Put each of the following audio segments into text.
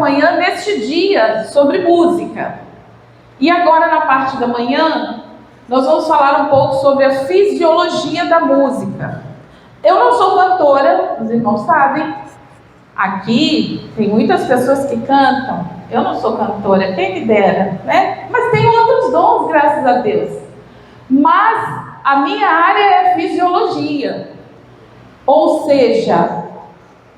manhã neste dia sobre música. E agora, na parte da manhã, nós vamos falar um pouco sobre a fisiologia da música. Eu não sou cantora, os irmãos sabem. Aqui tem muitas pessoas que cantam. Eu não sou cantora, quem me dera, né? Mas tenho outros dons, graças a Deus. Mas a minha área é fisiologia. Ou seja,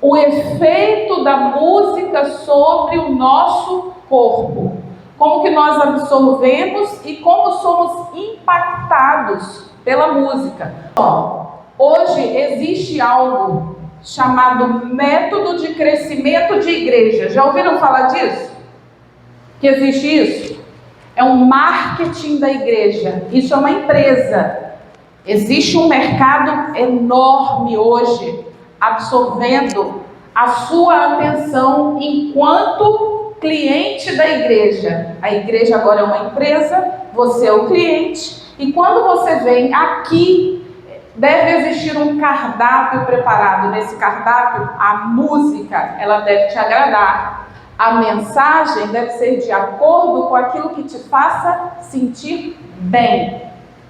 o efeito da música sobre o nosso corpo. Como que nós absorvemos e como somos impactados pela música. Hoje existe algo chamado método de crescimento de igreja. Já ouviram falar disso? Que existe isso? É um marketing da igreja. Isso é uma empresa. Existe um mercado enorme hoje absorvendo a sua atenção enquanto cliente da igreja. A igreja agora é uma empresa, você é o cliente, e quando você vem aqui, deve existir um cardápio preparado. Nesse cardápio, a música, ela deve te agradar. A mensagem deve ser de acordo com aquilo que te faça sentir bem.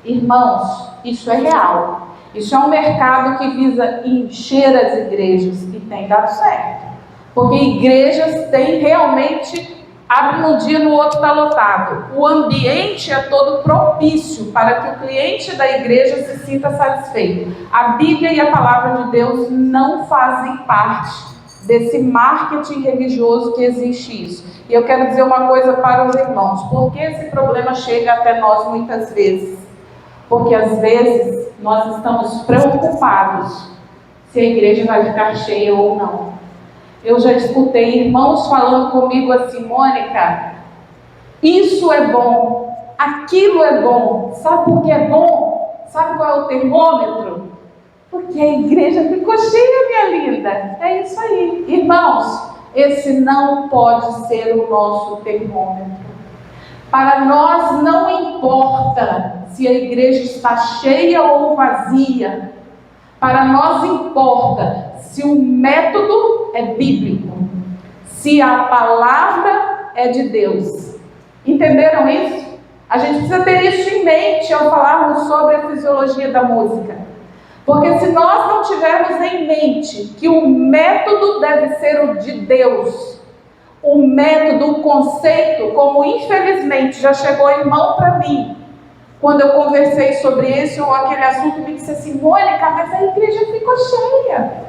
Irmãos, isso é real. Isso é um mercado que visa encher as igrejas e tem dado certo. Porque igrejas têm realmente, abre um dia, no outro está lotado. O ambiente é todo propício para que o cliente da igreja se sinta satisfeito. A Bíblia e a palavra de Deus não fazem parte desse marketing religioso que existe isso. E eu quero dizer uma coisa para os irmãos. Por que esse problema chega até nós muitas vezes? Porque às vezes nós estamos preocupados se a igreja vai ficar cheia ou não. Eu já escutei irmãos falando comigo assim: Mônica, isso é bom, aquilo é bom. Sabe por que é bom? Sabe qual é o termômetro? Porque a igreja ficou cheia, minha linda. É isso aí. Irmãos, esse não pode ser o nosso termômetro. Para nós não importa se a igreja está cheia ou vazia. Para nós importa se o método é bíblico, se a palavra é de Deus. Entenderam isso? A gente precisa ter isso em mente ao falarmos sobre a fisiologia da música. Porque se nós não tivermos em mente que o método deve ser o de Deus, o método, o conceito, como infelizmente já chegou irmão para mim, quando eu conversei sobre esse ou aquele assunto, me disse assim: Mônica, mas a igreja ficou cheia.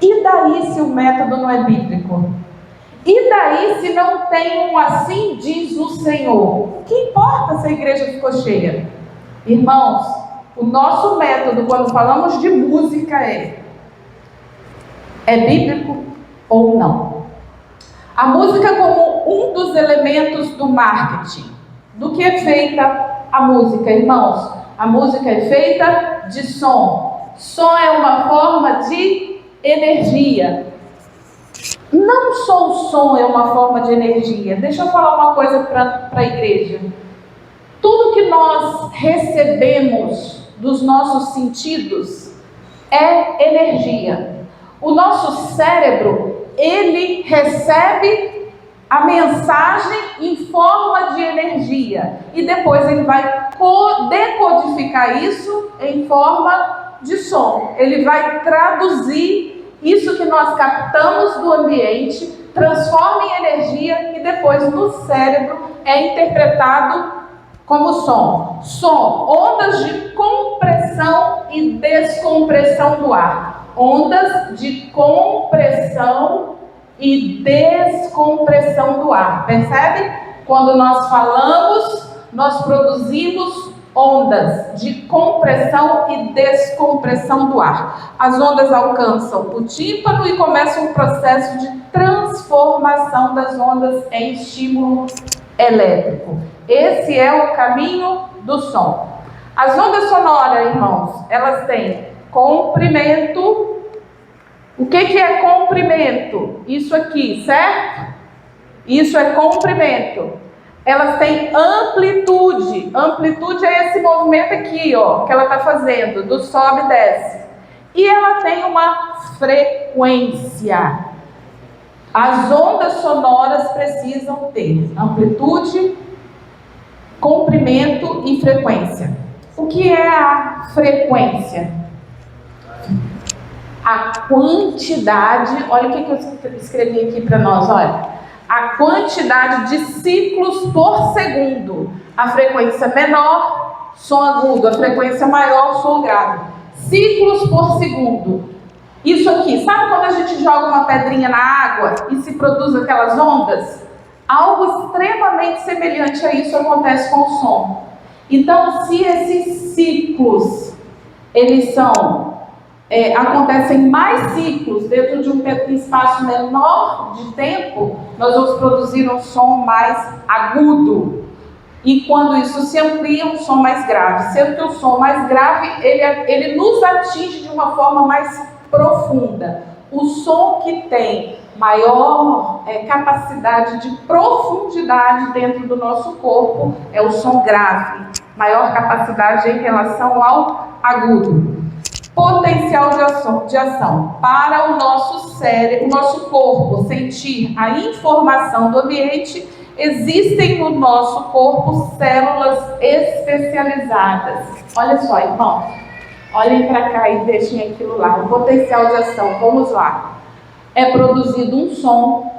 E daí se o método não é bíblico? E daí se não tem um assim diz o Senhor? O que importa se a igreja ficou cheia? Irmãos, o nosso método quando falamos de música é bíblico ou não? A música como um dos elementos do marketing. Do que é feita a música, irmãos? A música é feita de som. Som é uma forma de energia. Não só o som é uma forma de energia. Deixa eu falar uma coisa para a igreja. Tudo que nós recebemos dos nossos sentidos é energia. O nosso cérebro, ele recebe a mensagem em forma de energia e depois ele vai decodificar isso em forma de som. Ele vai traduzir isso que nós captamos do ambiente, transforma em energia e depois no cérebro é interpretado como som. Som, ondas de compressão e descompressão do ar. Ondas de compressão e descompressão do ar. Percebe? Quando nós falamos, nós produzimos ondas de compressão e descompressão do ar. As ondas alcançam o tímpano e começa um processo de transformação das ondas em estímulo elétrico. Esse é o caminho do som. As ondas sonoras, irmãos, elas têm comprimento. O que é comprimento? Isso aqui, certo? Isso é comprimento. Elas têm amplitude. Amplitude é esse movimento aqui, ó, que ela está fazendo, do sobe e desce. E ela tem uma frequência. As ondas sonoras precisam ter amplitude, comprimento e frequência. O que é a frequência? A quantidade, olha o que eu escrevi aqui para nós, olha. A quantidade de ciclos por segundo. A frequência menor, som agudo. A frequência maior, som grave. Ciclos por segundo. Isso aqui, sabe quando a gente joga uma pedrinha na água e se produz aquelas ondas? Algo extremamente semelhante a isso acontece com o som. Então, se esses ciclos, eles acontecem mais ciclos dentro de um espaço menor de tempo, nós vamos produzir um som mais agudo. E quando isso se amplia, um som mais grave. Sendo que o som mais grave, ele nos atinge de uma forma mais profunda. O som que tem maior capacidade de profundidade dentro do nosso corpo é o som grave. Maior capacidade em relação ao agudo. Potencial de ação. Para o nosso cérebro, o nosso corpo sentir a informação do ambiente, existem no nosso corpo células especializadas. Olha só, irmão. Olhem para cá e deixem aquilo lá. O potencial de ação, vamos lá. É produzido um som.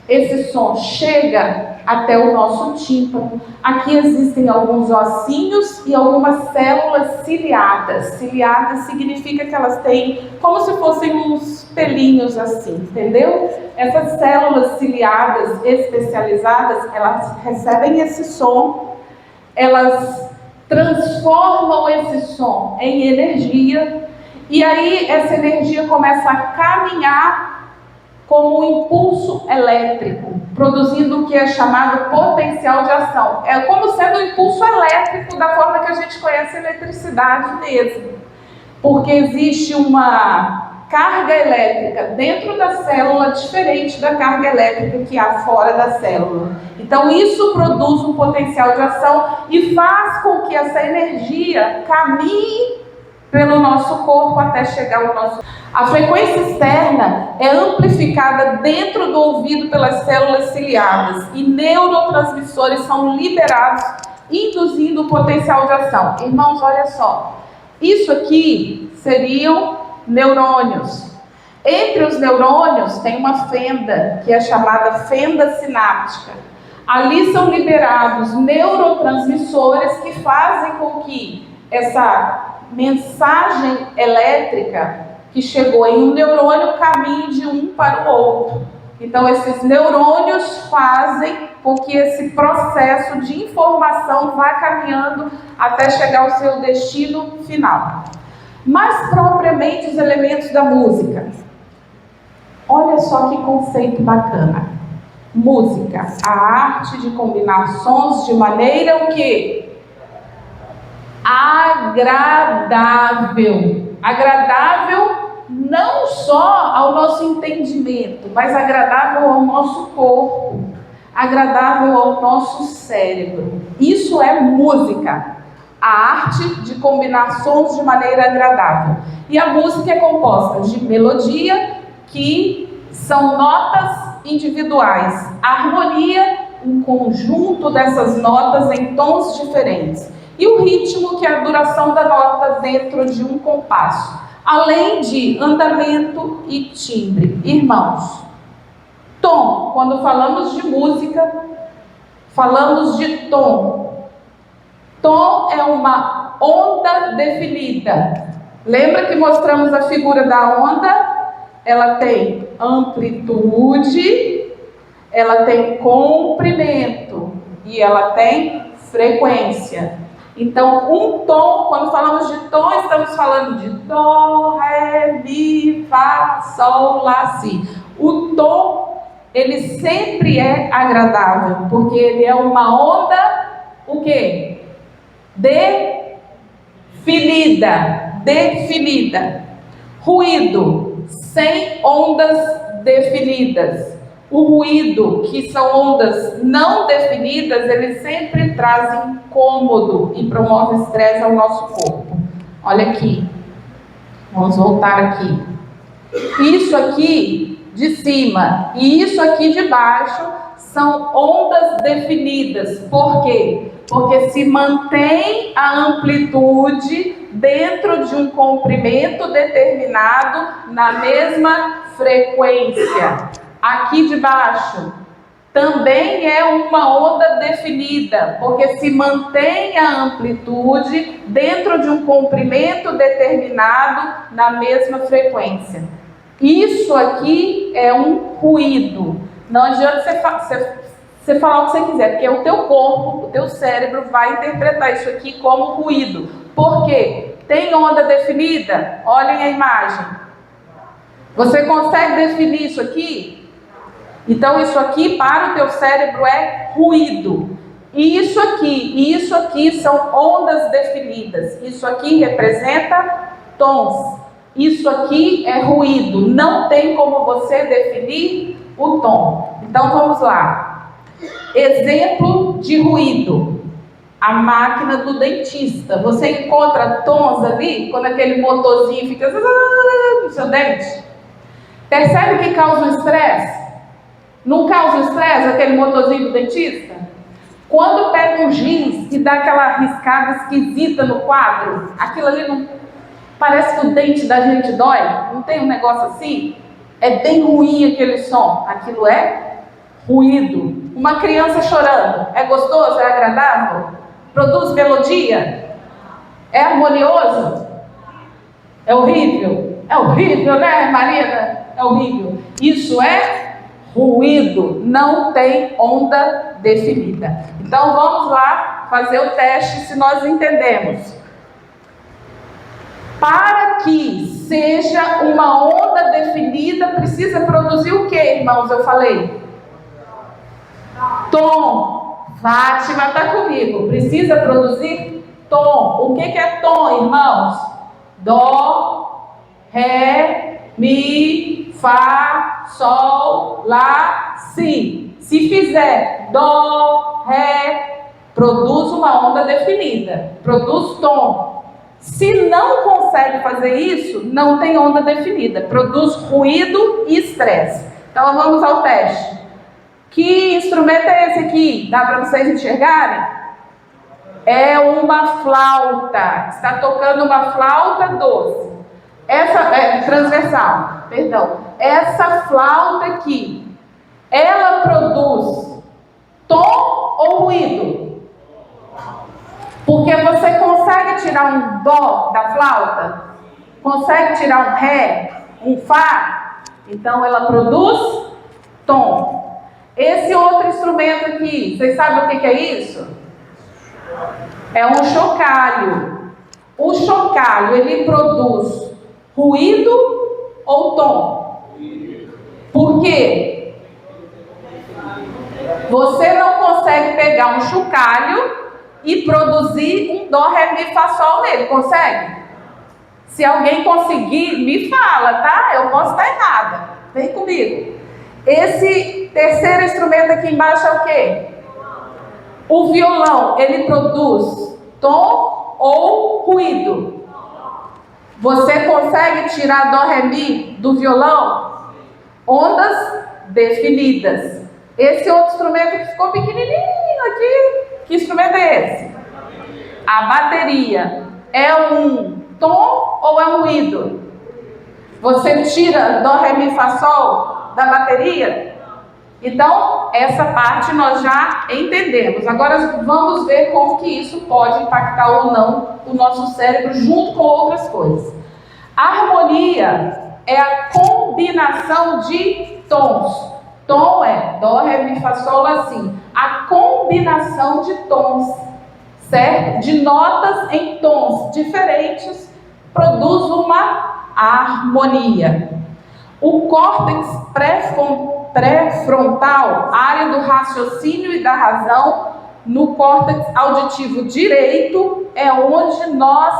Esse som chega até o nosso tímpano. Aqui existem alguns ossinhos e algumas células ciliadas. Ciliadas significa que elas têm como se fossem uns pelinhos assim, entendeu? Essas células ciliadas especializadas, elas recebem esse som, elas transformam esse som em energia, e aí essa energia começa a caminhar como um impulso elétrico, produzindo o que é chamado potencial de ação. É como sendo um impulso elétrico da forma que a gente conhece a eletricidade mesmo. Porque existe uma carga elétrica dentro da célula diferente da carga elétrica que há fora da célula. Então isso produz um potencial de ação e faz com que essa energia caminhe pelo nosso corpo até chegar ao nosso... A frequência externa é amplificada dentro do ouvido pelas células ciliadas e neurotransmissores são liberados, induzindo o potencial de ação. Irmãos, olha só. Isso aqui seriam neurônios. Entre os neurônios tem uma fenda, que é chamada fenda sináptica. Ali são liberados neurotransmissores que fazem com que essa mensagem elétrica que chegou em um neurônio caminhe de um para o outro. Então, esses neurônios fazem com que esse processo de informação vá caminhando até chegar ao seu destino final. Mais propriamente, os elementos da música. Olha só que conceito bacana. Música, a arte de combinar sons de maneira o quê? Agradável. Agradável não só ao nosso entendimento, mas agradável ao nosso corpo, agradável ao nosso cérebro. Isso é música. A arte de combinar sons de maneira agradável. E a música é composta de melodia, que são notas individuais. A harmonia, um conjunto dessas notas em tons diferentes. E o ritmo, que é a duração da nota dentro de um compasso. Além de andamento e timbre. Irmãos, tom, quando falamos de música, falamos de tom. Tom é uma onda definida. Lembra que mostramos a figura da onda? Ela tem amplitude, ela tem comprimento e ela tem frequência. Então, um tom, quando falamos de tom, estamos falando de dó, ré, mi, fá, sol, lá, si. O tom, ele sempre é agradável, porque ele é uma onda, o quê? Definida. Ruído, sem ondas definidas. O ruído, que são ondas não definidas, eles sempre trazem incômodo e promovem estresse ao nosso corpo. Olha aqui. Vamos voltar aqui. Isso aqui de cima e isso aqui de baixo são ondas definidas. Por quê? Porque se mantém a amplitude dentro de um comprimento determinado na mesma frequência. Aqui de baixo também é uma onda definida, porque se mantém a amplitude dentro de um comprimento determinado na mesma frequência. Isso aqui é um ruído. Não adianta você falar o que você quiser, porque o teu corpo, o teu cérebro vai interpretar isso aqui como ruído. Por quê? Tem onda definida? Olhem a imagem. Você consegue definir isso aqui? Então isso aqui para o teu cérebro é ruído. E isso aqui são ondas definidas. Isso aqui representa tons. Isso aqui é ruído. Não tem como você definir o tom. Então vamos lá. Exemplo de ruído. A máquina do dentista. Você encontra tons ali, quando aquele motorzinho fica no seu dente. Percebe que causa um estresse? Não causa estresse aquele motorzinho do dentista? Quando pega um giz e dá aquela riscada esquisita no quadro, aquilo ali não... Parece que o dente da gente dói. Não tem um negócio assim? É bem ruim aquele som. Aquilo é ruído. Uma criança chorando. É gostoso? É agradável? Produz melodia? É harmonioso? É horrível? É horrível, né, Marina? É horrível. Isso é ruído. Não tem onda definida. Então vamos lá fazer o teste se nós entendemos. Para que seja uma onda definida, precisa produzir o que, irmãos? Eu falei. Tom. Fátima está comigo. Precisa produzir tom. O que é tom, irmãos? Dó, ré, mi, fá, sol, lá, si. Se fizer dó, ré, produz uma onda definida. Produz tom. Se não consegue fazer isso, não tem onda definida. Produz ruído e estresse. Então vamos ao teste. Que instrumento é esse aqui? Dá para vocês enxergarem? É uma flauta. Está tocando uma flauta doce. Essa é transversal, perdão. Essa flauta aqui, ela produz tom ou ruído? Porque você consegue tirar um dó da flauta? Consegue tirar um ré, um fá? Então ela produz tom. Esse outro instrumento aqui, vocês sabem o que é isso? É um chocalho. O chocalho, ele produz ruído ou tom? Por quê? Você não consegue pegar um chocalho e produzir um dó, ré, mi, fá, sol nele, consegue? Se alguém conseguir, me fala, tá? Eu posso estar errada. Vem comigo. Esse terceiro instrumento aqui embaixo é o quê? O violão, ele produz tom ou ruído? Você consegue tirar dó, ré, mi do violão? Ondas definidas. Esse outro instrumento que ficou pequenininho aqui, que instrumento é esse? A bateria. É um tom ou é um ruído? Você tira dó, ré, mi, fá, sol da bateria? Então, essa parte nós já entendemos. Agora vamos ver como que isso pode impactar ou não o nosso cérebro junto com outras coisas. A harmonia é a combinação de tons. Tom é dó, ré, mi, fá, sol, lá, si. A combinação de tons, certo? De notas em tons diferentes produz uma harmonia. O córtex pré-frontal, área do raciocínio e da razão, no córtex auditivo direito, é onde nós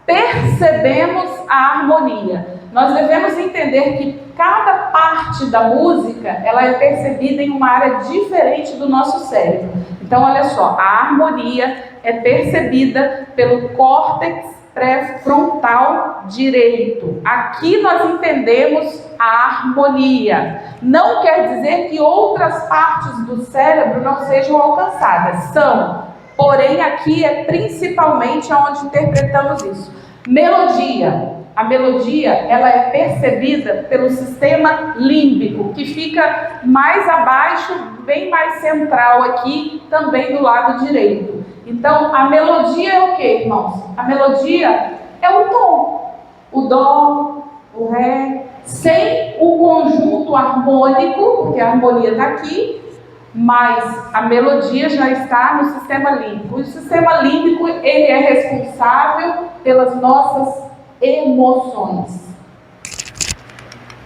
percebemos a harmonia. Nós devemos entender que cada parte da música, ela é percebida em uma área diferente do nosso cérebro. Então, olha só, a harmonia é percebida pelo córtex pré-frontal direito. Aqui nós entendemos a harmonia. Não quer dizer que outras partes do cérebro não sejam alcançadas. São. Porém, aqui é principalmente onde interpretamos isso. Melodia. A melodia, ela é percebida pelo sistema límbico, que fica mais abaixo, bem mais central aqui, também do lado direito. Então, a melodia é o que, irmãos? A melodia é o tom. O dó, o ré, sem o conjunto harmônico, porque a harmonia está aqui, mas a melodia já está no sistema límbico. O sistema límbico, ele é responsável pelas nossas emoções.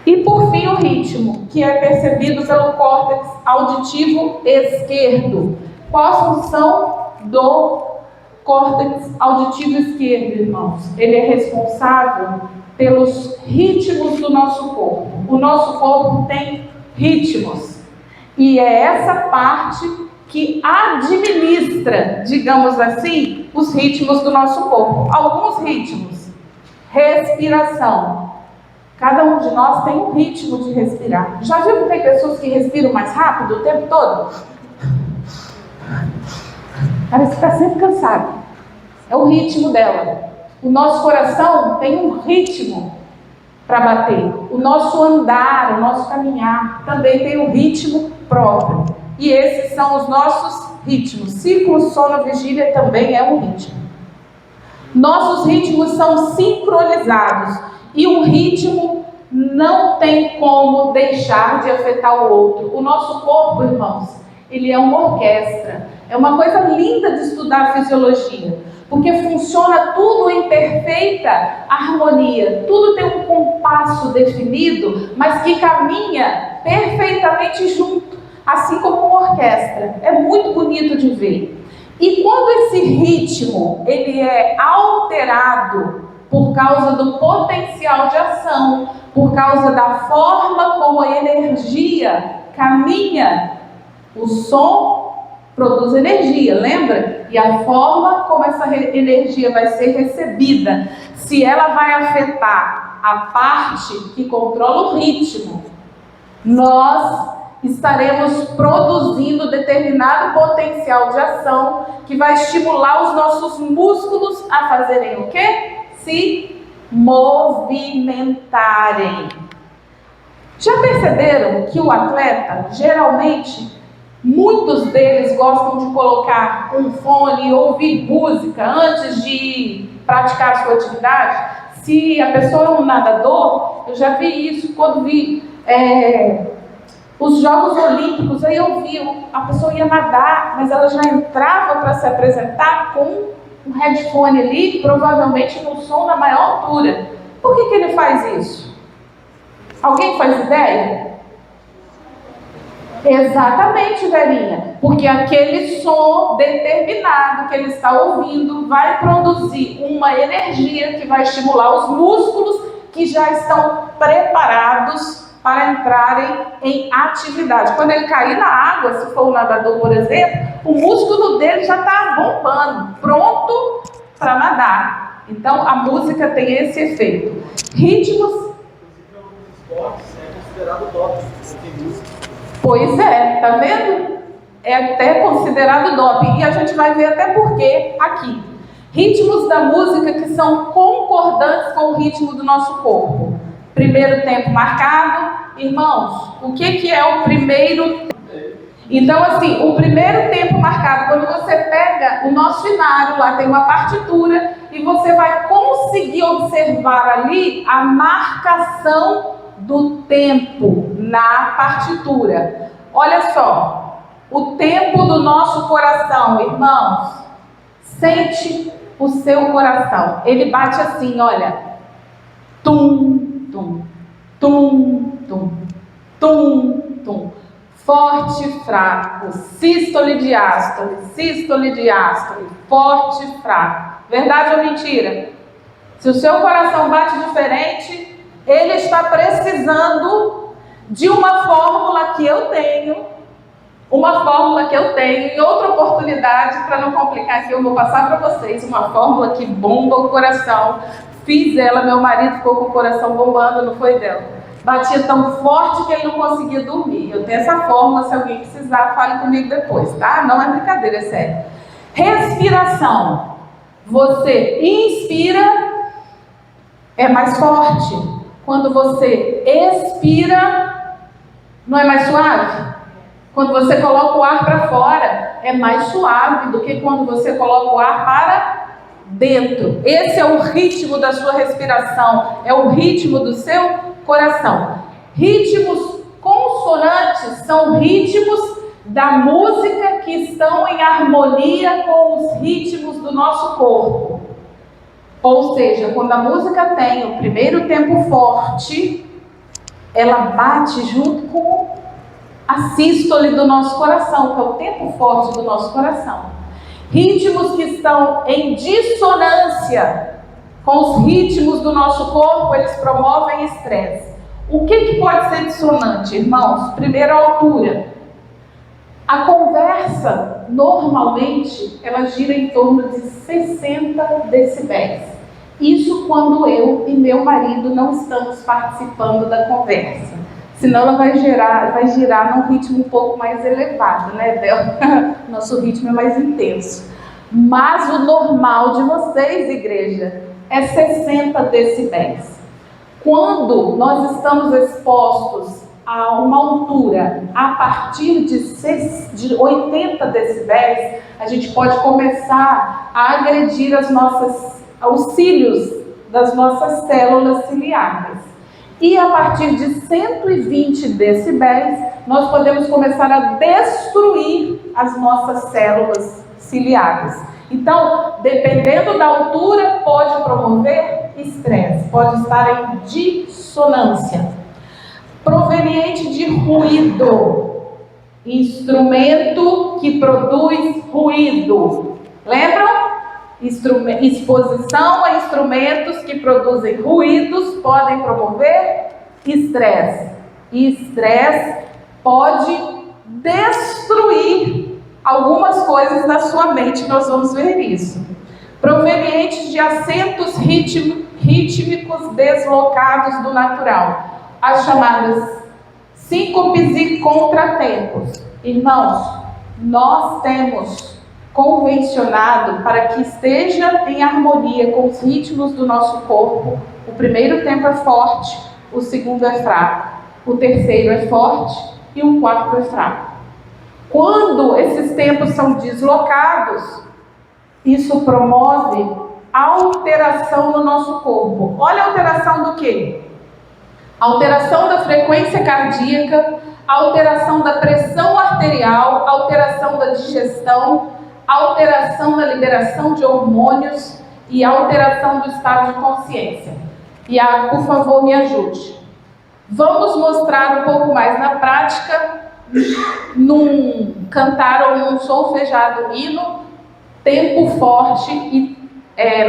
E por fim o ritmo, que é percebido pelo córtex auditivo esquerdo. Qual a função do córtex auditivo esquerdo, irmãos? Ele é responsável pelos ritmos do nosso corpo. O nosso corpo tem ritmos. E é essa parte que administra, digamos assim, os ritmos do nosso corpo. Alguns ritmos. Respiração. Cada um de nós tem um ritmo de respirar. Já viu que tem pessoas que respiram mais rápido o tempo todo? Parece que está sempre cansado. É o ritmo dela. O nosso coração tem um ritmo para bater. O nosso andar, o nosso caminhar também tem um ritmo próprio. E esses são os nossos ritmos. Ciclo, sono, vigília também é um ritmo. Nossos ritmos são sincronizados. E um ritmo não tem como deixar de afetar o outro. O nosso corpo, irmãos, ele é uma orquestra. É uma coisa linda de estudar a fisiologia, porque funciona tudo em perfeita harmonia. Tudo tem um compasso definido, mas que caminha perfeitamente junto, assim como uma orquestra. É muito bonito de ver. E quando esse ritmo ele é alterado por causa do potencial de ação, por causa da forma como a energia caminha, o som produz energia, lembra? E a forma como essa energia vai ser recebida, se ela vai afetar a parte que controla o ritmo, nós estaremos produzindo determinado potencial de ação que vai estimular os nossos músculos a fazerem o quê? Se movimentarem. Já perceberam que o atleta, geralmente, muitos deles gostam de colocar um fone e ouvir música antes de praticar a sua atividade? Se a pessoa é um nadador, eu já vi isso quando vi os Jogos Olímpicos, aí eu vi, a pessoa ia nadar, mas ela já entrava para se apresentar com um headphone ali, provavelmente no som da maior altura. Por que ele faz isso? Alguém faz ideia? Exatamente, Verinha, porque aquele som determinado que ele está ouvindo vai produzir uma energia que vai estimular os músculos que já estão preparados para entrarem em atividade. Quando ele cair na água, se for um nadador, por exemplo, o músculo dele já está bombando, pronto para nadar. Então, a música tem esse efeito. Ritmos... é considerado doping. Pois é, tá vendo? É até considerado doping. E a gente vai ver até por quê aqui. Ritmos da música que são concordantes com o ritmo do nosso corpo. Primeiro tempo marcado. Irmãos, o que é o primeiro tempo? Então, assim, o primeiro tempo marcado, quando você pega o nosso inário, lá tem uma partitura, e você vai conseguir observar ali a marcação do tempo na partitura. Olha só, o tempo do nosso coração, irmãos, sente o seu coração. Ele bate assim, olha, tum, tum, tum, tum, tum, tum. Forte, fraco, sístole, diástole, forte, fraco. Verdade ou mentira? Se o seu coração bate diferente, ele está precisando de uma fórmula que eu tenho, e outra oportunidade, para não complicar aqui, eu vou passar para vocês uma fórmula que bomba o coração. Fiz ela, meu marido ficou com o coração bombando, não foi dela. Batia tão forte que ele não conseguia dormir. Eu tenho essa fórmula, se alguém precisar, fale comigo depois, tá? Não é brincadeira, é sério. Respiração. Você inspira, é mais forte. Quando você expira, não é mais suave? Quando você coloca o ar para fora, é mais suave do que quando você coloca o ar para dentro. Esse é o ritmo da sua respiração, é o ritmo do seu coração. Ritmos consonantes são ritmos da música que estão em harmonia com os ritmos do nosso corpo. Ou seja, quando a música tem o primeiro tempo forte, ela bate junto com a sístole do nosso coração, que é o tempo forte do nosso coração. Ritmos que estão em dissonância com os ritmos do nosso corpo, eles promovem estresse. O que pode ser dissonante, irmãos? Primeiro, a altura. A conversa, normalmente, ela gira em torno de 60 decibéis. Isso quando eu e meu marido não estamos participando da conversa. Senão ela vai girar num ritmo um pouco mais elevado, né, Bel? Nosso ritmo é mais intenso. Mas o normal de vocês, igreja, é 60 decibéis. Quando nós estamos expostos a uma altura a partir de 80 decibéis, a gente pode começar a agredir os cílios das nossas células ciliares. E a partir de 120 decibéis, nós podemos começar a destruir as nossas células ciliares. Então, dependendo da altura, pode promover estresse, pode estar em dissonância. Proveniente de ruído, instrumento que produz ruído. Lembram? Exposição a instrumentos que produzem ruídos podem promover estresse. E estresse pode destruir algumas coisas na sua mente, nós vamos ver isso. Provenientes de acentos rítmicos deslocados do natural, as chamadas síncopes e contratempos. Irmãos, nós temos convencionado para que esteja em harmonia com os ritmos do nosso corpo. O primeiro tempo é forte, o segundo é fraco, o terceiro é forte e o quarto é fraco. Quando esses tempos são deslocados, isso promove alteração no nosso corpo. Olha a alteração do quê? Alteração da frequência cardíaca, alteração da pressão arterial, alteração da digestão, alteração da liberação de hormônios e alteração do estado de consciência. Iago, por favor, me ajude. Vamos mostrar um pouco mais na prática, num cantar ou num solfejado hino, tempo forte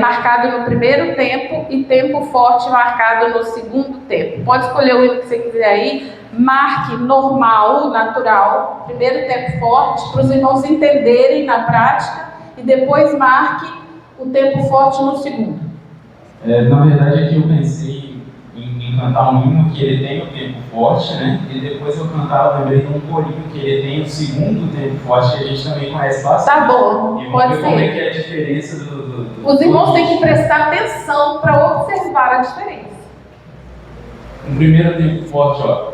marcado no primeiro tempo e tempo forte marcado no segundo tempo. Pode escolher o hino que você quiser aí. Marque normal, natural, primeiro tempo forte, para os irmãos entenderem na prática, e depois marque o tempo forte no segundo. Na verdade, aqui eu pensei em cantar um hino que ele tem o tempo forte, né? E depois eu lembrei de um corinho que ele tem o segundo tempo forte, que a gente também conhece bastante. Tá bom, e pode ser. Como é que é a diferença Os irmãos têm que prestar atenção para observar a diferença. No primeiro tempo forte, ó.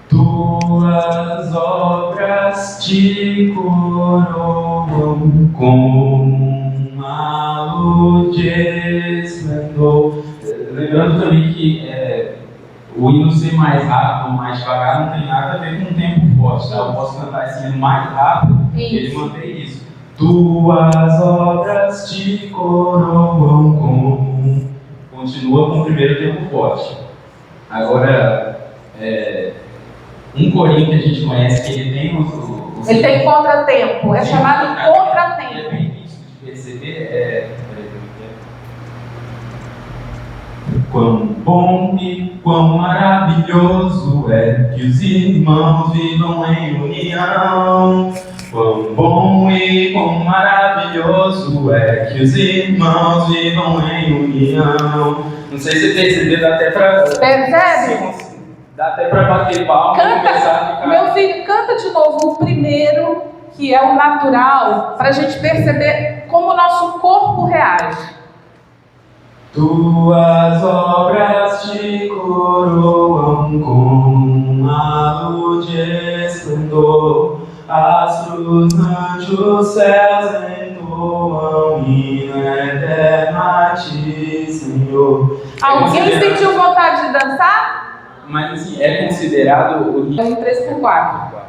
Tuas obras te coroam com uma luz de esplendor. Lembrando também que o hino ser mais rápido ou mais devagar não tem nada a ver com o tempo forte, tá? Eu posso cantar esse hino mais rápido e ele mantém isso. Tuas obras te coroam com... Continua com o primeiro tempo forte. Agora, um corinho que a gente conhece, que ele tem ele tem contratempo, é chamado contratempo. É bem difícil de perceber, quão bom e quão maravilhoso é que os irmãos vivam em união. Quão bom e quão maravilhoso é que os irmãos vivam em união. Não sei se você percebeu, dá até pra... Percebe? Dá até pra bater palma e começar a Canta, ficar... meu filho, canta de novo o primeiro, que é o natural, para a gente perceber como o nosso corpo reage. Tuas obras te coroam com uma luz de esplendor, astros ante os céus entoam hino eterno a ti, Senhor. Alguém sentiu vontade de dançar? Mas assim, é considerado o ritmo Em 3/4.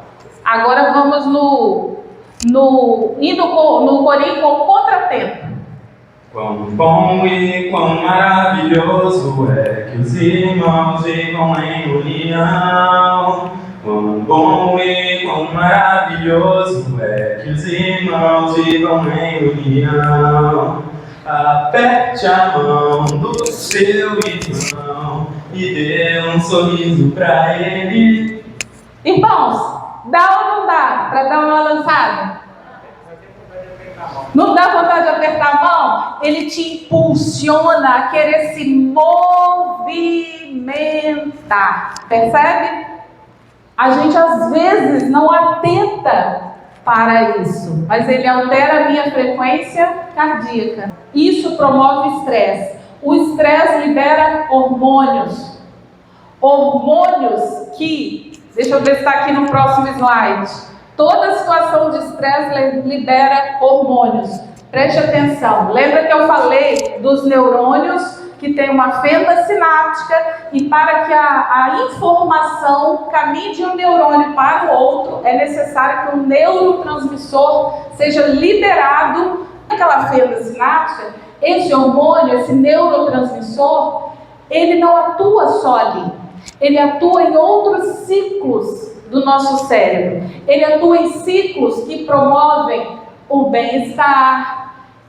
Agora vamos no corinho com contratempo. Quão bom e quão maravilhoso é que os irmãos vivam em união. Quão bom e quão maravilhoso é que os irmãos vivam em união. Aperte a mão do seu irmão e dê um sorriso pra ele. Irmãos, dá ou não dá para dar uma lançada? Não dá vontade de apertar a mão? Ele te impulsiona a querer se movimentar. Percebe? A gente às vezes não atenta para isso, mas ele altera a minha frequência cardíaca. Isso promove estresse. O estresse libera hormônios. Hormônios que, deixa eu ver se está aqui no próximo slide. Toda situação de estresse libera hormônios. Preste atenção. Lembra que eu falei dos neurônios que tem uma fenda sináptica e para que a informação caminhe de um neurônio para o outro é necessário que um neurotransmissor seja liberado naquela fenda sináptica. Esse hormônio, esse neurotransmissor, ele não atua só ali. Ele atua em outros ciclos do nosso cérebro. Ele atua em ciclos que promovem o bem-estar,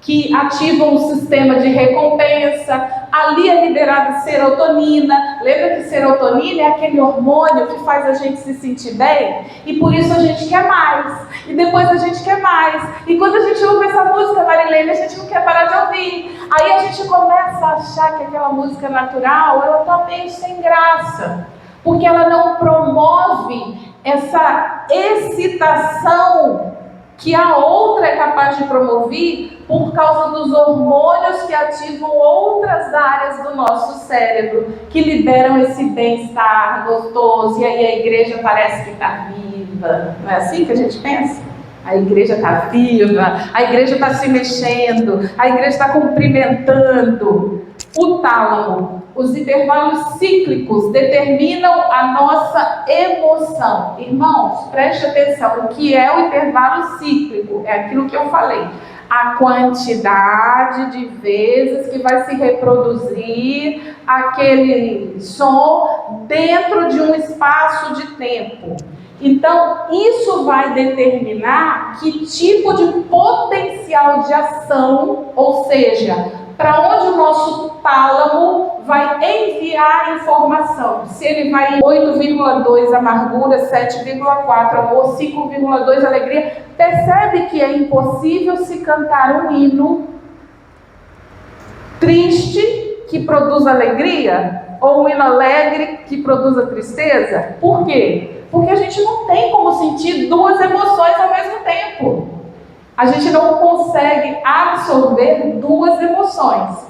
que ativam o sistema de recompensa. Ali é liberada serotonina. Lembra que serotonina é aquele hormônio que faz a gente se sentir bem? E por isso a gente quer mais. E depois a gente quer mais. E quando a gente ouve essa música, Marilene, a gente não quer parar de ouvir. Aí a gente começa a achar que aquela música natural, ela está meio sem graça. Porque ela não promove essa excitação que a outra é capaz de promover por causa dos hormônios que ativam outras áreas do nosso cérebro, que liberam esse bem-estar gostoso, e aí a igreja parece que está viva. Não é assim que a gente pensa? A igreja está viva, a igreja está se mexendo, a igreja está cumprimentando. O tálamo, os intervalos cíclicos determinam a nossa emoção. Irmãos, preste atenção, o que é o intervalo cíclico? É aquilo que eu falei. A quantidade de vezes que vai se reproduzir aquele som dentro de um espaço de tempo. Então, isso vai determinar que tipo de potencial de ação, ou seja, para onde o nosso tálamo vai enviar informação. Se ele vai em 8,2 amargura, 7,4 amor, 5,2 alegria. Percebe que é impossível se cantar um hino triste que produz alegria ou um hino alegre que produza tristeza? Por quê? Porque a gente não tem como sentir duas emoções ao mesmo tempo. A gente não consegue absorver duas emoções.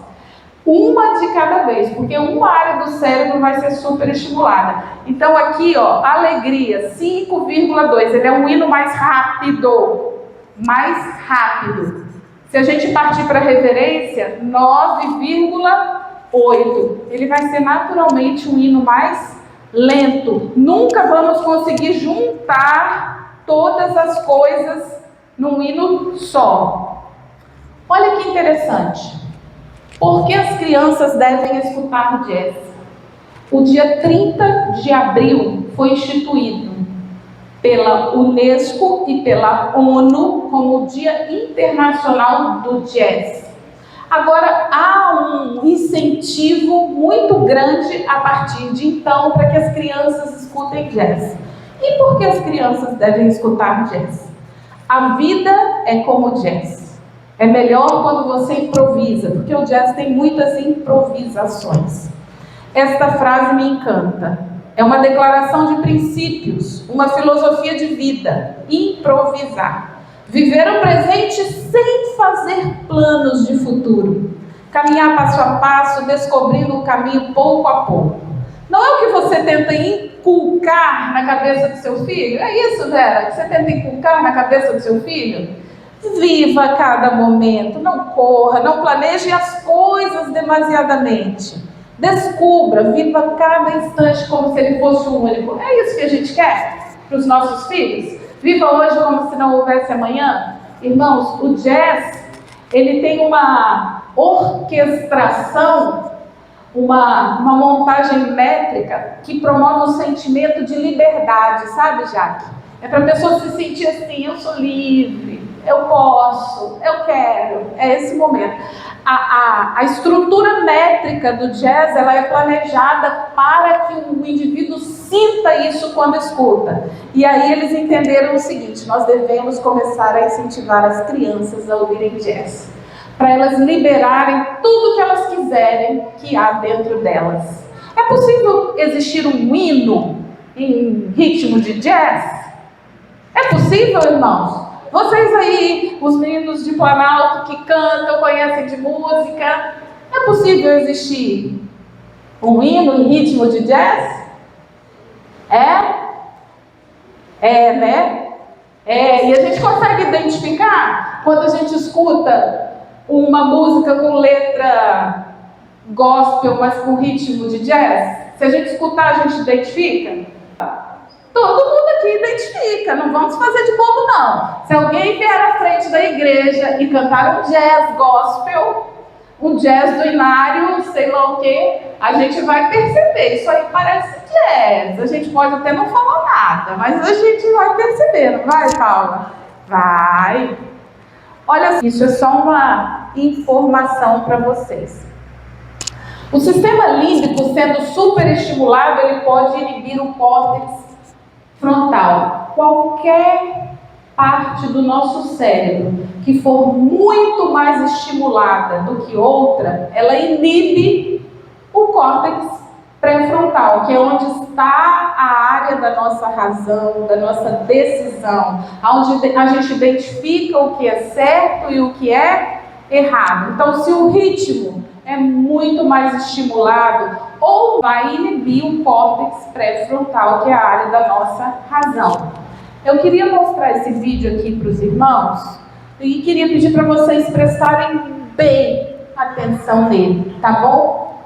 Uma de cada vez, porque uma área do cérebro vai ser super estimulada. Então aqui, ó, alegria, 5,2, ele é um hino mais rápido. Mais rápido. Se a gente partir para reverência, 9,8. Ele vai ser naturalmente um hino mais lento. Nunca vamos conseguir juntar todas as coisas num hino só. Olha que interessante. Por que as crianças devem escutar jazz? O dia 30 de abril foi instituído pela Unesco e pela ONU como o Dia Internacional do Jazz. Agora, há um incentivo muito grande a partir de então para que as crianças escutem jazz. E por que as crianças devem escutar jazz? A vida é como o jazz. É melhor quando você improvisa, porque o jazz tem muitas improvisações. Esta frase me encanta. É uma declaração de princípios, uma filosofia de vida. Improvisar. Viver o presente sem fazer planos de futuro. Caminhar passo a passo, descobrindo o caminho pouco a pouco. Não é o que você tenta inculcar na cabeça do seu filho? É isso, Vera? Que você tenta inculcar na cabeça do seu filho? Viva cada momento, não corra, não planeje as coisas demasiadamente. Descubra, viva cada instante como se ele fosse único. É isso que a gente quer para os nossos filhos? Viva hoje como se não houvesse amanhã? Irmãos, o jazz, ele tem uma orquestração, uma montagem métrica que promove um sentimento de liberdade, sabe, Jaque? É para a pessoa se sentir assim, eu sou livre, eu posso, eu quero. É esse momento. A estrutura métrica do jazz, ela é planejada para que o indivíduo sinta isso quando escuta. E aí eles entenderam o seguinte: nós devemos começar a incentivar as crianças a ouvirem jazz, para elas liberarem tudo que elas quiserem que há dentro delas. É possível existir um hino em ritmo de jazz? É possível, irmãos? Vocês aí, os meninos de Planalto que cantam, conhecem de música, é possível existir um hino em ritmo de jazz? Né? E a gente consegue identificar quando a gente escuta uma música com letra gospel, mas com ritmo de jazz? Se a gente escutar, a gente identifica? Todo mundo aqui identifica, não vamos fazer de bobo não. Se alguém vier à frente da igreja e cantar um jazz gospel, um jazz do Inário, sei lá o que, a gente vai perceber, isso aí parece jazz. A gente pode até não falar nada, mas a gente vai perceber, não vai, Paula? Vai. Olha, isso é só uma informação para vocês. O sistema límbico, sendo superestimulado, ele pode inibir o córtex frontal. Qualquer parte do nosso cérebro que for muito mais estimulada do que outra, ela inibe o córtex pré-frontal, que é onde está a área da nossa razão, da nossa decisão, onde a gente identifica o que é certo e o que é errado. Então, se o ritmo é muito mais estimulado, ou vai inibir o córtex pré-frontal, que é a área da nossa razão. Eu queria mostrar esse vídeo aqui para os irmãos e queria pedir para vocês prestarem bem atenção nele, tá bom?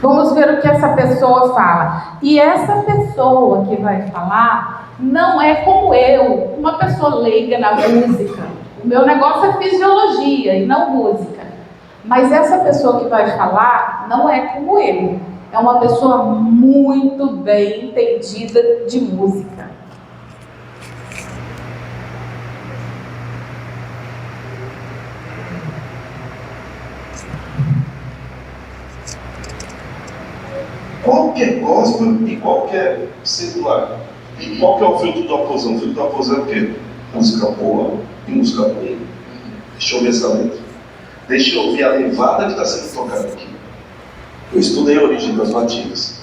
Vamos ver o que essa pessoa fala. E essa pessoa que vai falar não é como eu, uma pessoa leiga na música. O meu negócio é fisiologia e não música. Mas essa pessoa que vai falar não é como eu. É uma pessoa muito bem entendida de música. Qual que é gospel e qual que é secular? E qual que é o filtro do aposão? O filtro do aposão é o quê? Música boa e música ruim. Deixa eu ver essa letra. Deixa eu ouvir a levada que está sendo tocada aqui. Eu estudei a origem das batidas.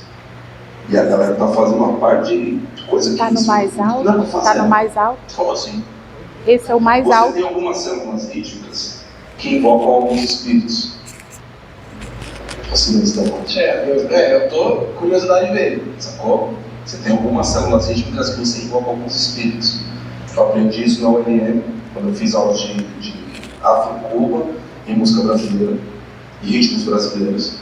E a galera está fazendo uma parte de coisa que... Está no mais alto? Está no mais alto? Como assim? Esse é o mais Você alto. tem algumas células rítmicas que invocam alguns espíritos. Assim, eu tô com curiosidade de ver, sacou? Você tem algumas células rítmicas que você invoca alguns espíritos. Eu aprendi isso na UNM, quando eu fiz aulas de Afro-Cuba, em música brasileira, e ritmos brasileiros.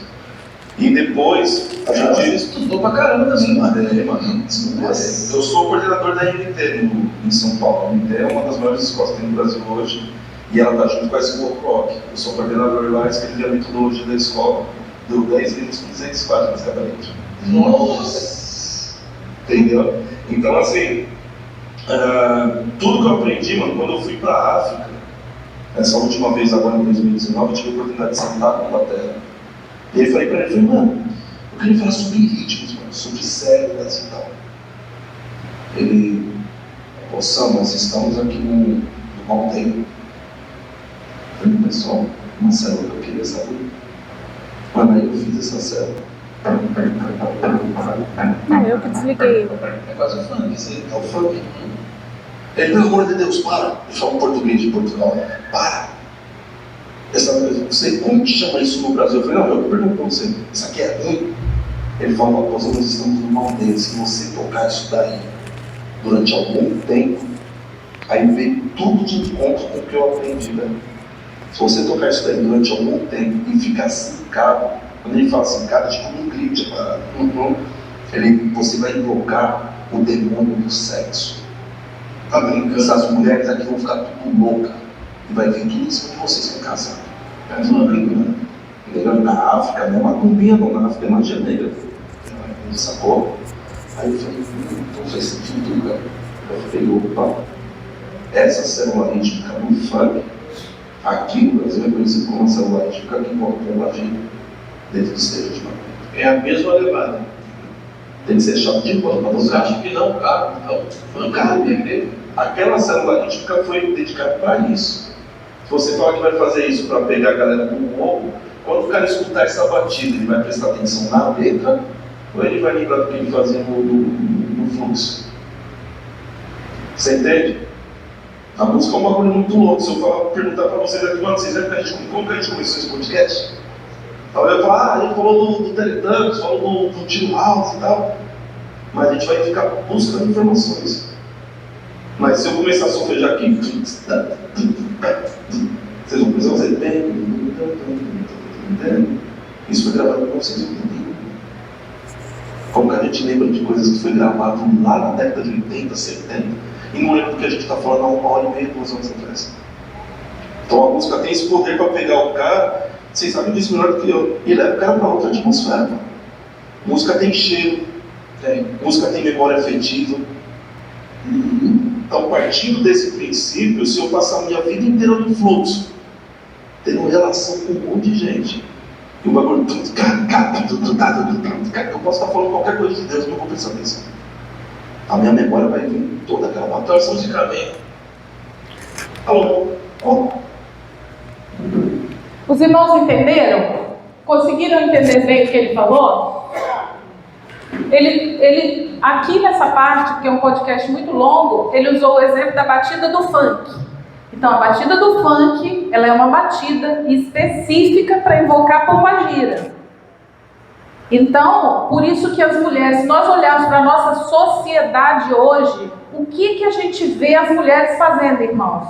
E depois, a gente estudou pra caramba também, mano. Eu sou coordenador da MT em São Paulo. A MT é uma das maiores escolas que tem no Brasil hoje, e ela está junto com a School Rock. Eu sou coordenador lá, escrevi a metodologia da escola, deu 10 livros com 200 páginas cada livro. Nossa! Entendeu? Então, assim, tudo que eu aprendi, mano, quando eu fui para a África, essa última vez agora em 2019, eu tive a oportunidade de sentar com a Inglaterra. E aí falei para ele, mano, eu queria falar sobre ritmos, mano, sobre células e tal. Ele, Sam, nós estamos aqui no Monteiro. Falei, pessoal, uma célula que eu queria saber. Mano, aí eu fiz essa célula. Não, eu que desliguei. É quase o funk, isso é o funk. Ele, pelo amor de Deus, para. Eu falo português de Portugal. Para. Você, como que chama isso no Brasil? Eu falei, não, eu pergunto pra você, isso aqui é ruim? Ele falou, nós estamos no Monteiro. Se você tocar isso daí durante algum tempo, aí veio tudo de encontro com o que eu aprendi, velho. Se você tocar isso daí durante algum tempo e ficar sincado, quando ele fala sincado, é tipo um grito de parada. Você vai invocar o demônio do sexo. Tá brincando? Essas mulheres aqui vão ficar tudo loucas. E vai vir tudo em cima de vocês que casaram. É uma brincando. Negando na África, não é uma cumbinha não, na África é magia negra. Sacou? Aí eu falei, então faz sentido, cara. Eu falei, opa, essa célula rítmica no funk, aqui no Brasil é conhecida como uma célula rítmica que envolve uma vida dentro do estejo de maconha. É a mesma levada. Tem que ser chave de bola para você. Você acha que não cabe? Então, Não cabe. Aquela célula rítmica foi dedicada para isso. Se você fala que vai fazer isso para pegar a galera do morro, quando o cara escutar essa batida, ele vai prestar atenção na letra ou ele vai lembrar do que ele fazia no fluxo? Você entende? A música é um bagulho muito louco. Se eu perguntar para vocês aqui, mano, vocês lembram como que a gente começou esse podcast? Talvez eu falar, ele falou do Teletubbies, falou do Tio House e tal. Mas a gente vai ficar buscando informações. Mas se eu começar a solfejar aqui, vocês vão pensar, você tem. Isso foi gravado em 1981. Como que a gente lembra de coisas que foi gravado lá na década de 80, 70, e não lembra do que a gente está falando há 1h30, 2 anos atrás. Então a música tem esse poder para pegar o cara, vocês sabem disso melhor do que eu, e leva o cara para outra atmosfera. Mano. Música tem cheiro, música tem memória afetiva. Então, partindo desse princípio, se eu passar a minha vida inteira no fluxo, tendo relação com um monte de gente, e o bagulho, eu posso estar falando qualquer coisa de Deus, mas eu vou prestar atenção. A minha memória vai vir toda aquela batalha musicalmente. Alô? Os irmãos entenderam? Conseguiram entender bem o que ele falou? Ele aqui nessa parte, que é um podcast muito longo, ele usou o exemplo da batida do funk. Então, a batida do funk, ela é uma batida específica para invocar pombagira. Então, por isso que as mulheres, se nós olharmos para a nossa sociedade hoje, o que a gente vê as mulheres fazendo, irmãos?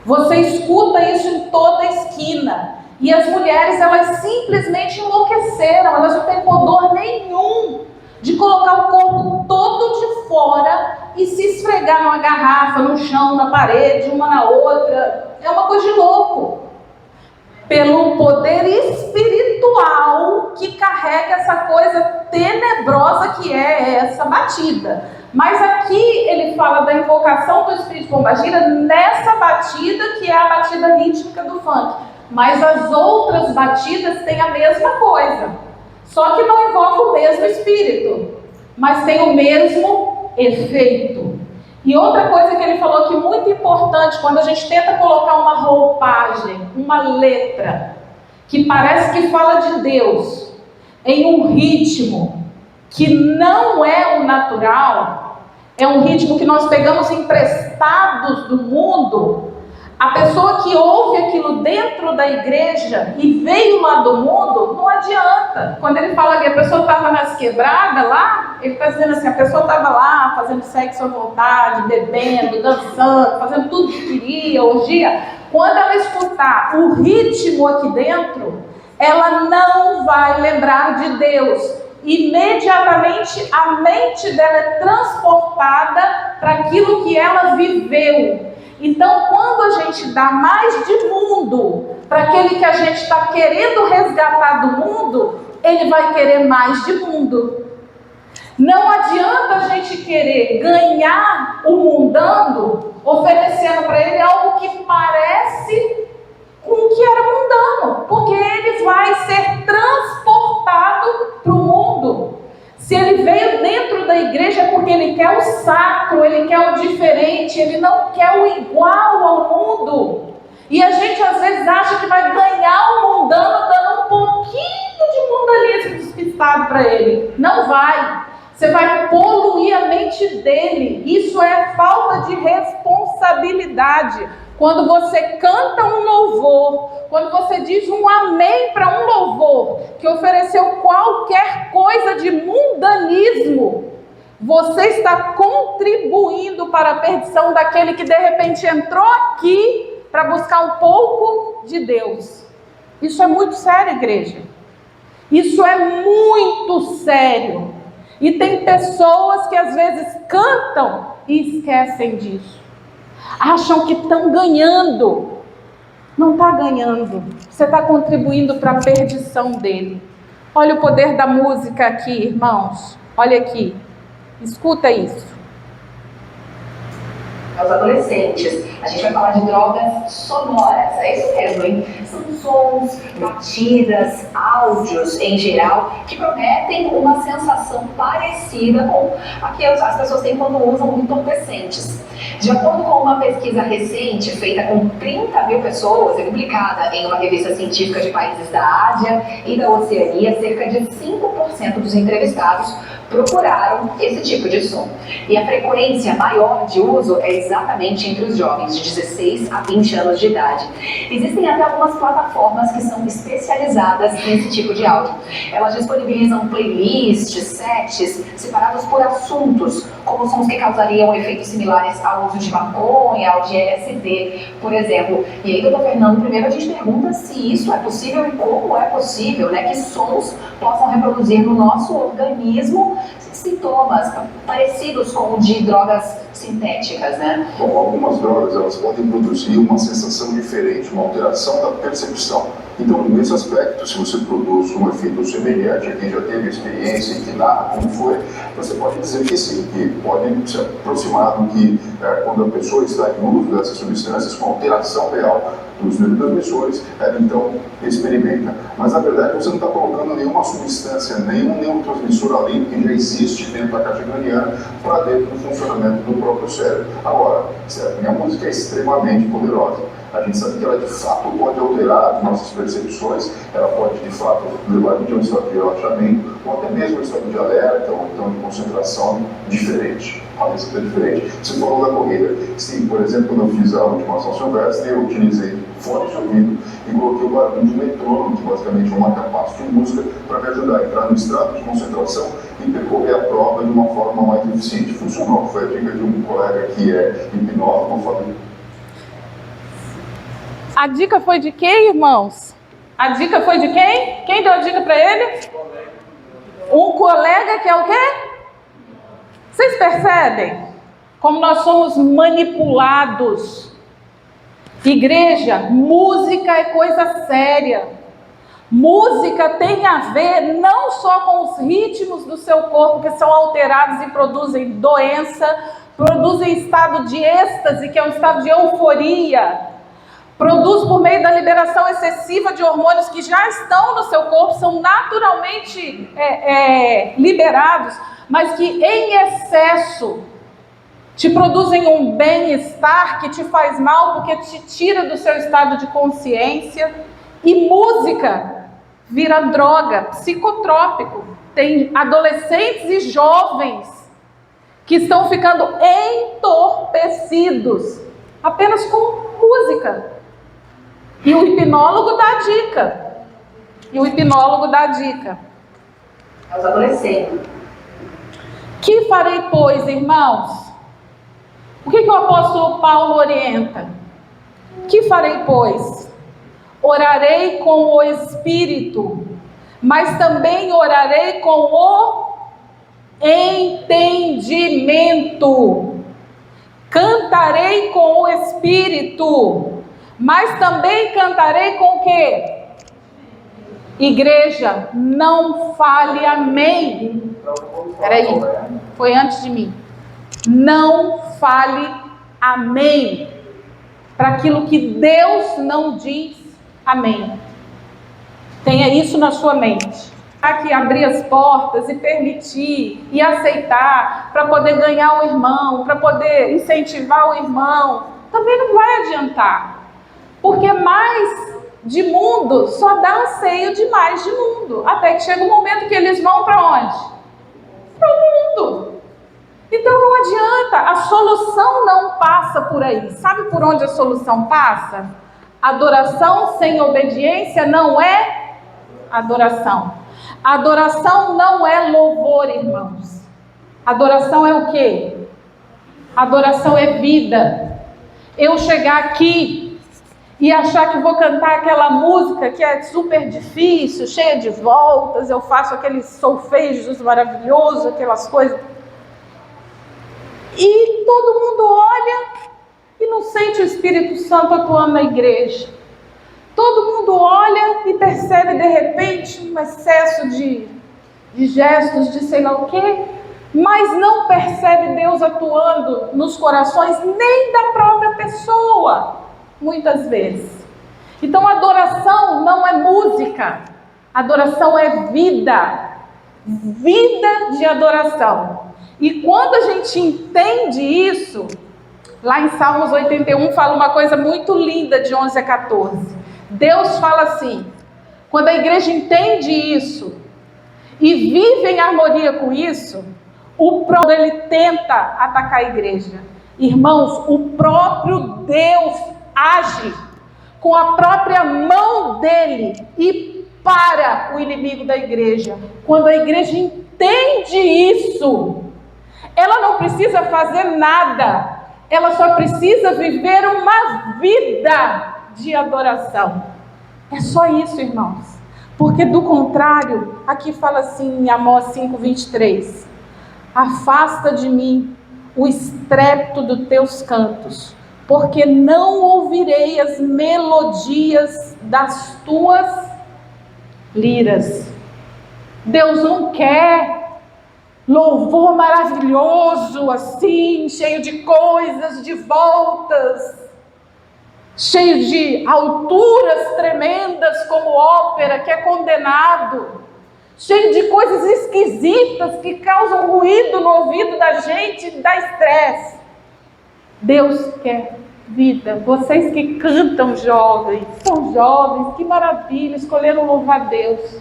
Você escuta isso em toda esquina. E as mulheres, elas simplesmente enlouqueceram, elas não têm pudor nenhum de colocar o corpo todo de fora e se esfregar numa garrafa, no chão, na parede, uma na outra. É uma coisa de louco. Pelo poder espiritual que carrega essa coisa tenebrosa que é essa batida. Mas aqui ele fala da invocação do espírito pombagira nessa batida que é a batida rítmica do funk. Mas as outras batidas têm a mesma coisa. Só que não invoca o mesmo espírito, mas tem o mesmo efeito. E outra coisa que ele falou que é muito importante, quando a gente tenta colocar uma roupagem, uma letra, que parece que fala de Deus, em um ritmo que não é o natural, é um ritmo que nós pegamos emprestados do mundo, a pessoa que ouve aquilo dentro da igreja e veio lá do mundo, não adianta. Quando ele fala que a pessoa estava nas quebradas lá, ele está dizendo assim, a pessoa estava lá fazendo sexo à vontade, bebendo, dançando, fazendo tudo que queria, orgia. Quando ela escutar o ritmo aqui dentro, ela não vai lembrar de Deus. Imediatamente a mente dela é transportada para aquilo que ela viveu. Então, quando a gente dá mais de mundo para aquele que a gente está querendo resgatar do mundo, ele vai querer mais de mundo. Não adianta a gente querer ganhar o mundano oferecendo para ele algo que parece com o que era mundano, porque ele vai ser transportado para o mundo. Se ele veio dentro da igreja é porque ele quer o sacro, ele quer o diferente, diferente, ele não quer o igual ao mundo. E a gente às vezes acha que vai ganhar o mundano dando um pouquinho de mundanismo despistado para ele. Não vai. Você vai poluir a mente dele. Isso é falta de responsabilidade. Quando você canta um louvor, quando você diz um amém para um louvor que ofereceu qualquer coisa de mundanismo, você está contribuindo para a perdição daquele que de repente entrou aqui para buscar um pouco de Deus. Isso é muito sério, igreja. Isso é muito sério. E tem pessoas que às vezes cantam e esquecem disso. Acham que estão ganhando. Não está ganhando. Você está contribuindo para a perdição dele. Olha o poder da música aqui, irmãos. Olha aqui. Escuta isso. Aos adolescentes, a gente vai falar de drogas sonoras, é isso mesmo, hein? São sons, batidas, áudios em geral, que prometem uma sensação parecida com a que as pessoas têm quando usam entorpecentes. De acordo com uma pesquisa recente, feita com 30 mil pessoas e publicada em uma revista científica de países da Ásia e da Oceania, cerca de 5% dos entrevistados procuraram esse tipo de som. E a frequência maior de uso é exatamente entre os jovens de 16 a 20 anos de idade. Existem até algumas plataformas que são especializadas nesse tipo de áudio. Elas disponibilizam playlists, sets separados por assuntos, como sons que causariam efeitos similares ao uso de maconha, ao de LSD, por exemplo. E aí, doutor Fernando, primeiro a gente pergunta se isso é possível e como é possível, né, que sons possam reproduzir no nosso organismo sintomas parecidos com o de drogas sintéticas, né? Bom, algumas drogas elas podem produzir uma sensação diferente, uma alteração da percepção. Então, nesse aspecto, se você produz um efeito semelhante a quem já teve experiência e que narra como foi, você pode dizer que sim, que pode se aproximar do que quando a pessoa está em uso dessas substâncias com alteração real dos neurotransmissores, ela então experimenta. Mas na verdade você não está colocando nenhuma substância, nenhum neurotransmissor além do que já existe dentro da caixa craniana para dentro do funcionamento do próprio cérebro. Agora, a música é extremamente poderosa. A gente sabe que ela de fato pode alterar as nossas percepções, ela pode de fato levar a gente a um estado de relaxamento, ou até mesmo um estado de alerta, ou então de concentração diferente. A música é diferente. Você falou da corrida. Sim, por exemplo, quando eu fiz a última São Silvestre, eu utilizei fones de ouvido e coloquei o barulho de um metrônomo, que basicamente é uma capaz de música, para me ajudar a entrar no estado de concentração e percorrer a prova de uma forma mais eficiente. Funcionou. Foi a dica de um colega que é hipnólogo, Fábio. A dica foi de quem, irmãos? A dica foi de quem? Quem deu a dica para ele? Um colega que é o quê? Vocês percebem como nós somos manipulados? Igreja, música é coisa séria. Música tem a ver não só com os ritmos do seu corpo que são alterados e produzem doença, produzem estado de êxtase, que é um estado de euforia. Produz por meio da liberação excessiva de hormônios que já estão no seu corpo, são naturalmente liberados, mas que em excesso te produzem um bem-estar que te faz mal porque te tira do seu estado de consciência. E música vira droga, psicotrópico. Tem adolescentes e jovens que estão ficando entorpecidos apenas com música. E o hipnólogo dá a dica. É os adolescentes. Que farei, pois, irmãos? O que o apóstolo Paulo orienta? Que farei, pois? Orarei com o Espírito, mas também orarei com o entendimento. Cantarei com o Espírito, mas também cantarei com o quê? Igreja, não fale amém. Peraí, foi antes de mim. Não fale amém para aquilo que Deus não diz amém. Tenha isso na sua mente. que abrir as portas e permitir e aceitar para poder ganhar o irmão, para poder incentivar o irmão, também não vai adiantar. Porque mais de mundo só dá anseio de mais de mundo. Até que chega um momento que eles vão para onde? Para o mundo. Então não adianta, a solução não passa por aí. Sabe por onde a solução passa? Adoração sem obediência não é adoração. Adoração não é louvor, irmãos. Adoração é o quê? Adoração é vida. Eu chegar aqui e achar que vou cantar aquela música que é super difícil, cheia de voltas, eu faço aqueles solfejos maravilhosos, aquelas coisas. E todo mundo olha e não sente o Espírito Santo atuando na igreja. Todo mundo olha e percebe de repente um excesso de gestos, de sei lá o quê, mas não percebe Deus atuando nos corações nem da própria pessoa, muitas vezes. Então adoração não é música, adoração é vida, vida de adoração. E quando a gente entende isso, lá em Salmos 81 fala uma coisa muito linda de 11 a 14. Deus fala assim, quando a igreja entende isso e vive em harmonia com isso, o próprio ele tenta atacar a igreja. Irmãos, o próprio Deus age com a própria mão dele e para o inimigo da igreja. Quando a igreja entende isso, ela não precisa fazer nada, ela só precisa viver uma vida de adoração. É só isso, irmãos. Porque do contrário, aqui fala assim em Amós 5:23, afasta de mim o estrépito dos teus cantos, porque não ouvirei as melodias das tuas liras. Deus não quer louvor maravilhoso assim, cheio de coisas, de voltas, cheio de alturas tremendas como ópera, que é condenado, cheio de coisas esquisitas que causam ruído no ouvido da gente e dá estresse. Deus quer vida. Vocês que cantam jovens, são jovens, que maravilha, escolheram louvar Deus.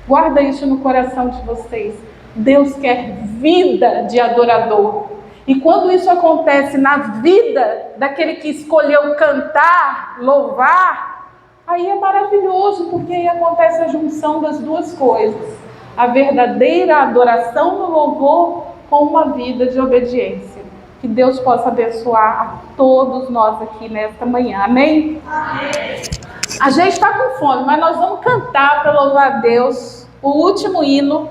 Guarda isso no coração de vocês. Deus quer vida de adorador. E quando isso acontece na vida daquele que escolheu cantar, louvar, aí é maravilhoso, porque aí acontece a junção das duas coisas. A verdadeira adoração no louvor com uma vida de obediência. Que Deus possa abençoar a todos nós aqui nesta manhã. Amém? Amém. A gente está com fome, mas nós vamos cantar para louvar a Deus o último hino,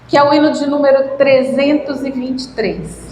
que é o hino de número 323.